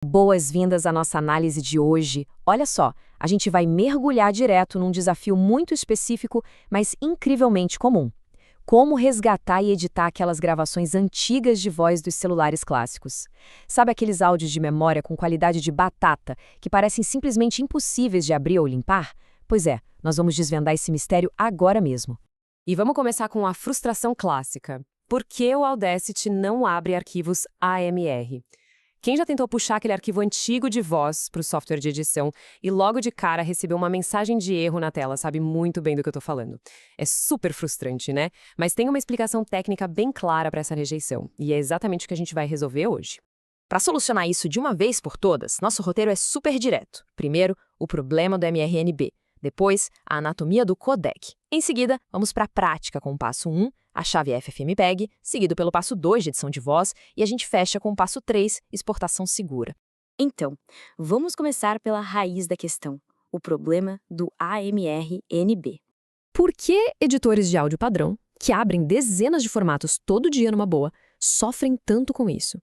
Boas-vindas à nossa análise de hoje. Olha só, a gente vai mergulhar direto num desafio muito específico, mas incrivelmente comum. Como resgatar e editar aquelas gravações antigas de voz dos celulares clássicos? Sabe aqueles áudios de memória com qualidade de batata, que parecem simplesmente impossíveis de abrir ou limpar? Pois é, nós vamos desvendar esse mistério agora mesmo. E vamos começar com a frustração clássica. Por que o Audacity não abre arquivos AMR? Quem já tentou puxar aquele arquivo antigo de voz para o software de edição e logo de cara recebeu uma mensagem de erro na tela, sabe muito bem do que eu estou falando. É super frustrante, né? Mas tem uma explicação técnica bem clara para essa rejeição, e é exatamente o que a gente vai resolver hoje. Para solucionar isso de uma vez por todas, nosso roteiro é super direto. Primeiro, o problema do MRNB. Depois, a anatomia do codec. Em seguida, vamos para a prática com o passo 1, a chave FFmpeg, seguido pelo passo 2 de edição de voz, e a gente fecha com o passo 3, exportação segura. Então, vamos começar pela raiz da questão, o problema do AMR-NB. Por que editores de áudio padrão, que abrem dezenas de formatos todo dia numa boa, sofrem tanto com isso?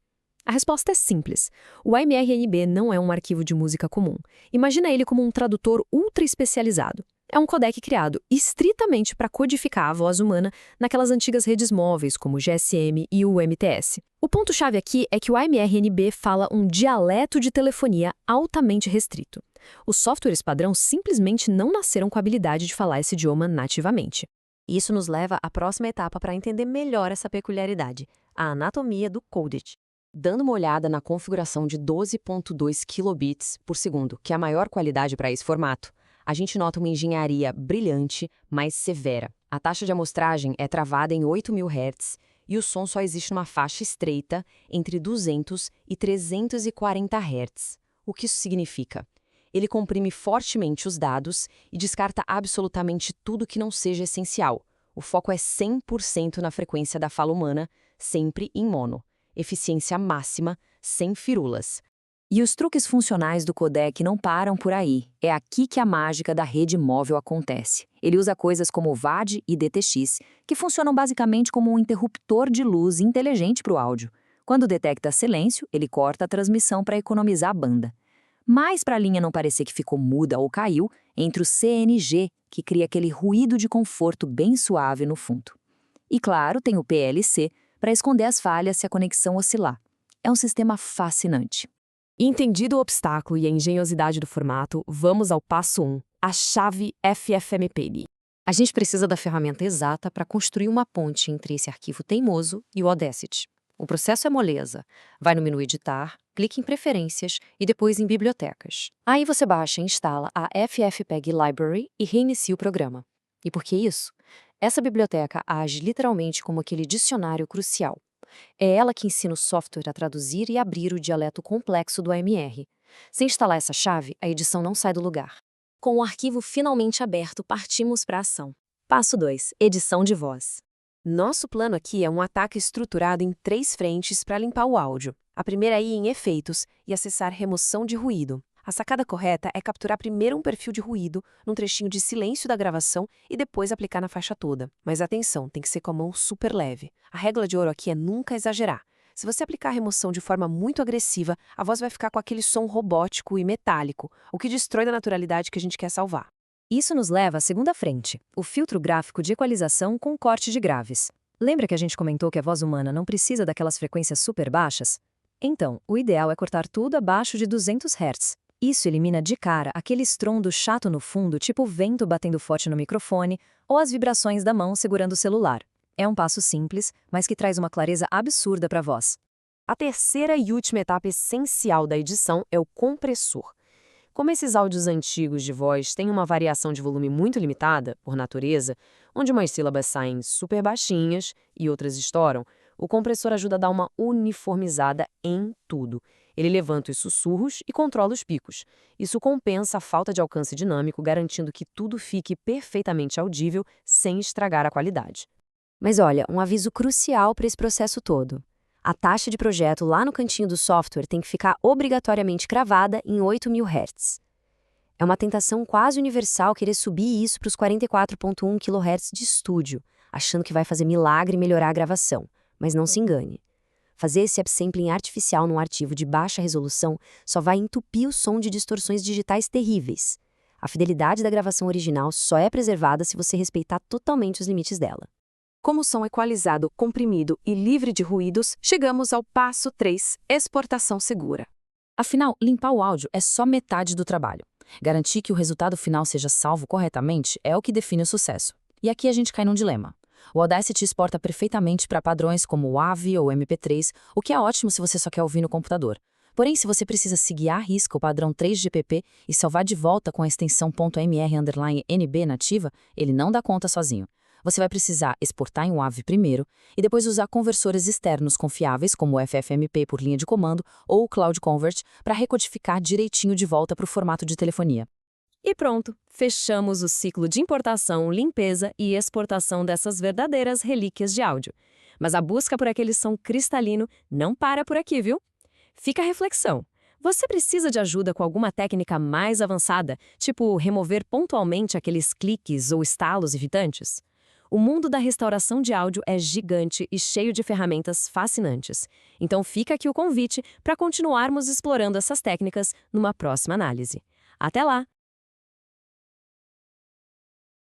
A resposta é simples. O AMR-NB não é um arquivo de música comum. Imagina ele como um tradutor ultra especializado. É um codec criado estritamente para codificar a voz humana naquelas antigas redes móveis como o GSM e o MTS. O ponto-chave aqui é que o AMR-NB fala um dialeto de telefonia altamente restrito. Os softwares padrão simplesmente não nasceram com a habilidade de falar esse idioma nativamente. Isso nos leva à próxima etapa para entender melhor essa peculiaridade, a anatomia do codec. Dando uma olhada na configuração de 12.2 kilobits por segundo, que é a maior qualidade para esse formato, a gente nota uma engenharia brilhante, mas severa. A taxa de amostragem é travada em 8.000 Hz e o som só existe numa faixa estreita entre 200 e 340 Hz. O que isso significa? Ele comprime fortemente os dados e descarta absolutamente tudo que não seja essencial. O foco é 100% na frequência da fala humana, sempre em mono. Eficiência máxima, sem firulas. E os truques funcionais do codec não param por aí. É aqui que a mágica da rede móvel acontece. Ele usa coisas como VAD e DTX, que funcionam basicamente como um interruptor de luz inteligente para o áudio. Quando detecta silêncio, ele corta a transmissão para economizar a banda. Mas para a linha não parecer que ficou muda ou caiu, entra o CNG, que cria aquele ruído de conforto bem suave no fundo. E claro, tem o PLC, para esconder as falhas se a conexão oscilar. É um sistema fascinante. Entendido o obstáculo e a engenhosidade do formato, vamos ao passo 1, a chave FFmpeg. A gente precisa da ferramenta exata para construir uma ponte entre esse arquivo teimoso e o Audacity. O processo é moleza. Vai no menu Editar, clique em Preferências e depois em Bibliotecas. Aí você baixa e instala a FFmpeg Library e reinicia o programa. E por que isso? Essa biblioteca age literalmente como aquele dicionário crucial. É ela que ensina o software a traduzir e abrir o dialeto complexo do AMR. Sem instalar essa chave, a edição não sai do lugar. Com o arquivo finalmente aberto, partimos para a ação. Passo 2. Edição de voz. Nosso plano aqui é um ataque estruturado em 3 frentes para limpar o áudio. A primeira é ir em Efeitos e acessar Remoção de Ruído. A sacada correta é capturar primeiro um perfil de ruído, num trechinho de silêncio da gravação e depois aplicar na faixa toda. Mas atenção, tem que ser com a mão super leve. A regra de ouro aqui é nunca exagerar. Se você aplicar a remoção de forma muito agressiva, a voz vai ficar com aquele som robótico e metálico, o que destrói da naturalidade que a gente quer salvar. Isso nos leva à segunda frente, o filtro gráfico de equalização com corte de graves. Lembra que a gente comentou que a voz humana não precisa daquelas frequências super baixas? Então, o ideal é cortar tudo abaixo de 200 Hz. Isso elimina de cara aquele estrondo chato no fundo, tipo vento batendo forte no microfone ou as vibrações da mão segurando o celular. É um passo simples, mas que traz uma clareza absurda para a voz. A terceira e última etapa essencial da edição é o compressor. Como esses áudios antigos de voz têm uma variação de volume muito limitada, por natureza, onde umas sílabas saem super baixinhas e outras estouram, o compressor ajuda a dar uma uniformizada em tudo. Ele levanta os sussurros e controla os picos. Isso compensa a falta de alcance dinâmico, garantindo que tudo fique perfeitamente audível sem estragar a qualidade. Mas olha, um aviso crucial para esse processo todo. A taxa de projeto lá no cantinho do software tem que ficar obrigatoriamente cravada em 8.000 Hz. É uma tentação quase universal querer subir isso para os 44.1 kHz de estúdio, achando que vai fazer milagre e melhorar a gravação. Mas não se engane. Fazer esse upsampling artificial num arquivo de baixa resolução só vai entupir o som de distorções digitais terríveis. A fidelidade da gravação original só é preservada se você respeitar totalmente os limites dela. Como o som é equalizado, comprimido e livre de ruídos, chegamos ao passo 3, exportação segura. Afinal, limpar o áudio é só metade do trabalho. Garantir que o resultado final seja salvo corretamente é o que define o sucesso. E aqui a gente cai num dilema. O Audacity exporta perfeitamente para padrões como WAV ou MP3, o que é ótimo se você só quer ouvir no computador. Porém, se você precisa seguir à risca o padrão 3GPP e salvar de volta com a extensão .mr_nb nativa, ele não dá conta sozinho. Você vai precisar exportar em WAV primeiro e depois usar conversores externos confiáveis como o FFmpeg por linha de comando ou o Cloud Convert para recodificar direitinho de volta para o formato de telefonia. E pronto, fechamos o ciclo de importação, limpeza e exportação dessas verdadeiras relíquias de áudio. Mas a busca por aquele som cristalino não para por aqui, viu? Fica a reflexão. Você precisa de ajuda com alguma técnica mais avançada, tipo remover pontualmente aqueles cliques ou estalos irritantes? O mundo da restauração de áudio é gigante e cheio de ferramentas fascinantes. Então fica aqui o convite para continuarmos explorando essas técnicas numa próxima análise. Até lá!